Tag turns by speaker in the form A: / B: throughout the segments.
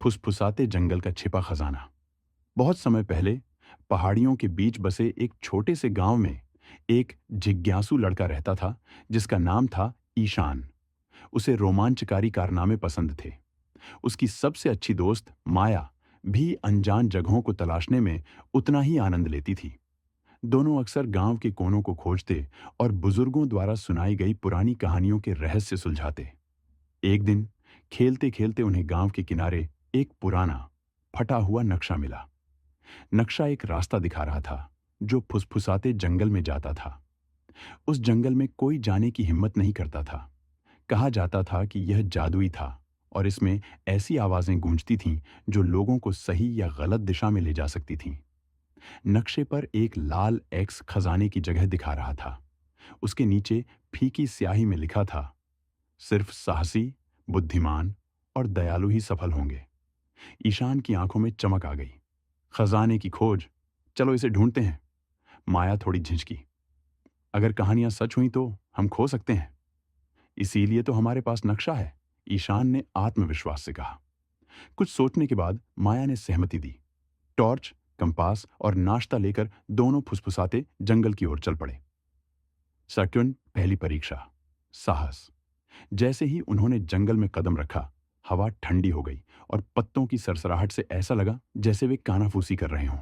A: फुसफुसाते जंगल का छिपा खजाना। बहुत समय पहले पहाड़ियों के बीच बसे एक छोटे से गांव में एक जिज्ञासु लड़का रहता था जिसका नाम था ईशान। उसे रोमांचकारी कारनामे पसंद थे। उसकी सबसे अच्छी दोस्त माया भी अनजान जगहों को तलाशने में उतना ही आनंद लेती थी। दोनों अक्सर गांव के कोनों को खोजते और बुजुर्गों द्वारा सुनाई गई पुरानी कहानियों के रहस्य सुलझाते। एक दिन खेलते खेलते उन्हें गांव के किनारे एक पुराना फटा हुआ नक्शा मिला। नक्शा एक रास्ता दिखा रहा था जो फुसफुसाते जंगल में जाता था। उस जंगल में कोई जाने की हिम्मत नहीं करता था। कहा जाता था कि यह जादुई था और इसमें ऐसी आवाजें गूंजती थीं जो लोगों को सही या गलत दिशा में ले जा सकती थीं। नक्शे पर एक लाल एक्स खजाने की जगह दिखा रहा था। उसके नीचे फीकी स्याही में लिखा था, सिर्फ साहसी, बुद्धिमान और दयालु ही सफल होंगे। ईशान की आंखों में चमक आ गई। खजाने की खोज, चलो इसे ढूंढते हैं। माया थोड़ी झिझकी। अगर कहानियां सच हुई तो हम खो सकते हैं। इसीलिए तो हमारे पास नक्शा है, ईशान ने आत्मविश्वास से कहा। कुछ सोचने के बाद माया ने सहमति दी। टॉर्च, कंपास और नाश्ता लेकर दोनों फुसफुसाते जंगल की ओर चल पड़े। सेकंड पहली परीक्षा, साहस। जैसे ही उन्होंने जंगल में कदम रखा, हवा ठंडी हो गई और पत्तों की सरसराहट से ऐसा लगा जैसे वे कानाफूसी कर रहे हों।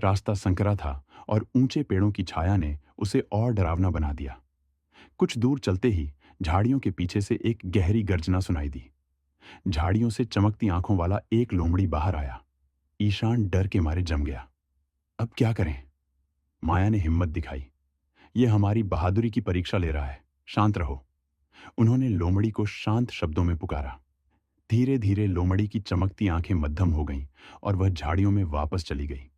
A: रास्ता संकरा था और ऊंचे पेड़ों की छाया ने उसे और डरावना बना दिया। कुछ दूर चलते ही झाड़ियों के पीछे से एक गहरी गर्जना सुनाई दी। झाड़ियों से चमकती आंखों वाला एक लोमड़ी बाहर आया। ईशान डर के मारे जम गया। अब क्या करें? माया ने हिम्मत दिखाई। यह हमारी बहादुरी की परीक्षा ले रहा है, शांत रहो। उन्होंने लोमड़ी को शांत शब्दों में पुकारा। धीरे धीरे लोमड़ी की चमकती आंखें मद्धम हो गईं और वह झाड़ियों में वापस चली गई।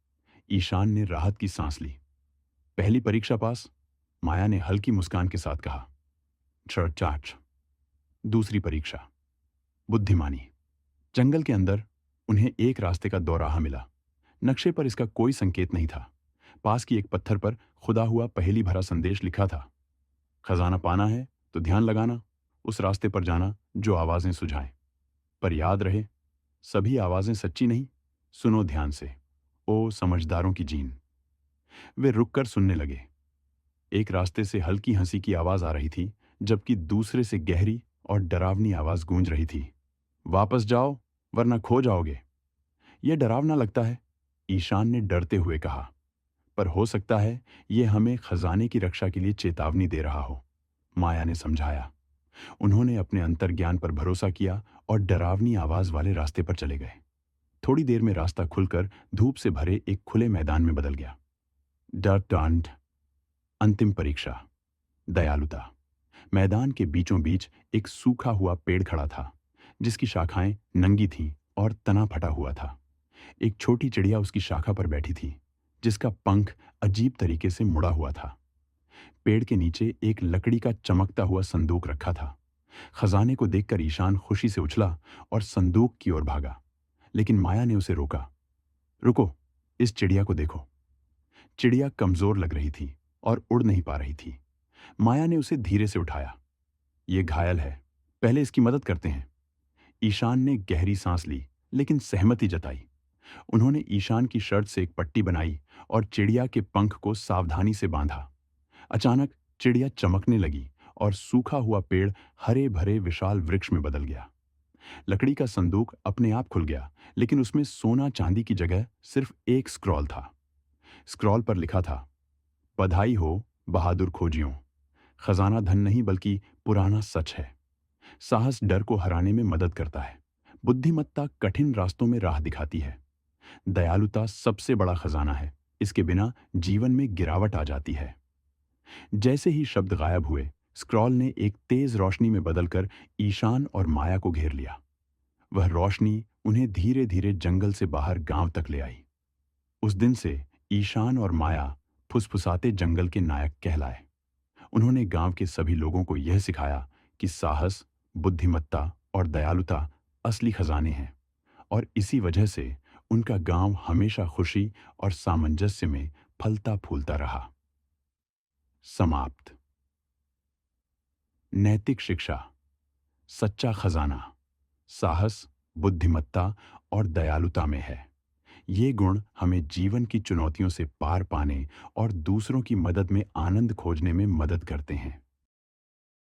A: ईशान ने राहत की सांस ली। पहली परीक्षा पास, माया ने हल्की मुस्कान के साथ कहा। चाच। दूसरी परीक्षा, बुद्धिमानी। जंगल के अंदर उन्हें एक रास्ते का दोराहा मिला। नक्शे पर इसका कोई संकेत नहीं था। पास की एक पत्थर पर खुदा हुआ पहेली भरा संदेश लिखा था, खजाना पाना है तो ध्यान लगाना, उस रास्ते पर जाना जो आवाजें सुझाएं। पर याद रहे, सभी आवाजें सच्ची नहीं, सुनो ध्यान से, ओ समझदारों की जीन। वे रुककर सुनने लगे। एक रास्ते से हल्की हंसी की आवाज आ रही थी, जबकि दूसरे से गहरी और डरावनी आवाज गूंज रही थी। वापस जाओ वरना खो जाओगे। यह डरावना लगता है, ईशान ने डरते हुए कहा। पर हो सकता है यह हमें खजाने की रक्षा के लिए चेतावनी दे रहा हो, माया ने समझाया। उन्होंने अपने अंतर्ज्ञान पर भरोसा किया और डरावनी आवाज वाले रास्ते पर चले गए। थोड़ी देर में रास्ता खुलकर धूप से भरे एक खुले मैदान में बदल गया। डर, अंतिम परीक्षा, दयालुता। मैदान के बीचों बीच एक सूखा हुआ पेड़ खड़ा था, जिसकी शाखाएं नंगी थीं और तना फटा हुआ था। एक छोटी चिड़िया उसकी शाखा पर बैठी थी, जिसका पंख अजीब तरीके से मुड़ा हुआ था। पेड़ के नीचे एक लकड़ी का चमकता हुआ संदूक रखा था। खजाने को देखकर ईशान खुशी से उछला और संदूक की ओर भागा, लेकिन माया ने उसे रोका। रुको, इस चिड़िया को देखो। चिड़िया कमजोर लग रही थी और उड़ नहीं पा रही थी। माया ने उसे धीरे से उठाया। ये घायल है, पहले इसकी मदद करते हैं। ईशान ने गहरी सांस ली, लेकिन सहमति जताई। उन्होंने ईशान की शर्ट से एक पट्टी बनाई और चिड़िया के पंख को सावधानी से बांधा। अचानक चिड़िया चमकने लगी और सूखा हुआ पेड़ हरे भरे विशाल वृक्ष में बदल गया। लकड़ी का संदूक अपने आप खुल गया, लेकिन उसमें सोना चांदी की जगह सिर्फ एक स्क्रॉल था। स्क्रॉल पर लिखा था, बधाई हो बहादुर खोजियों। खजाना धन नहीं बल्कि पुराना सच है। साहस डर को हराने में मदद करता है। बुद्धिमत्ता कठिन रास्तों में राह दिखाती है। दयालुता सबसे बड़ा खजाना है, इसके बिना जीवन में गिरावट आ जाती है। जैसे ही शब्द गायब हुए, स्क्रॉल ने एक तेज रोशनी में बदलकर ईशान और माया को घेर लिया। वह रोशनी उन्हें धीरे धीरे जंगल से बाहर गांव तक ले आई। उस दिन से ईशान और माया फुसफुसाते जंगल के नायक कहलाए। उन्होंने गांव के सभी लोगों को यह सिखाया कि साहस, बुद्धिमत्ता और दयालुता असली खजाने हैं, और इसी वजह से उनका गांव हमेशा खुशी और सामंजस्य में फलता फूलता रहा। समाप्त। नैतिक शिक्षा, सच्चा खजाना, साहस, बुद्धिमत्ता और दयालुता में है। ये गुण हमें जीवन की चुनौतियों से पार पाने और दूसरों की मदद में आनंद खोजने में मदद करते हैं।